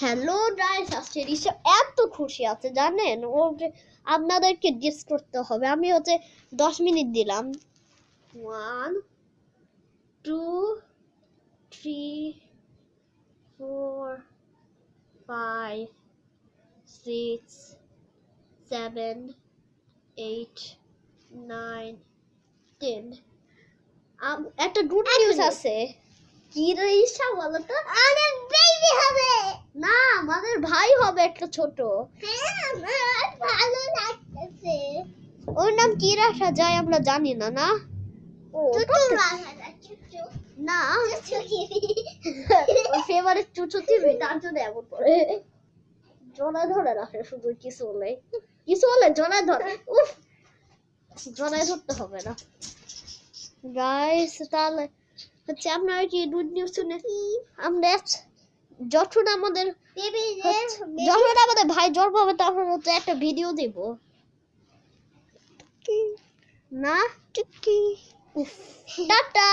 Hello guys, আজকে রিসা এত খুশি আছে জানেন। ও যে আপনাদেরকে গেস করতে হবে। আমি 10 মিনিট দিলাম। 1 2 3 4 5 6 7 8 9 10। একটা গুড নিউজ আছে। কি রিসা বলো তো? অনেক বেবি হবে না, আমাদের ভাই হবে একটা ছোট। আমার ভালো লাগতেছে ওর নাম কি রাখা যায় আমরা জানি না। না ও চুচু বাবা চুচু না, চুচু ওর ফেভারিট চুচু টিভি, তার জন্য এমন করে জড়ায় ধরে রাখে। শুধু কিছু হলে জড়ায় ধরে। উফ, জড়ায় ধরতে হবে না গাইস। তাহলে আপনারা কি গুড নিউজ শুনে আমরা যখন আমাদের বেবি যখন আমাদের ভাই জন্ম হবে তখন তো একটা ভিডিও দেব না। উফ, টাটা।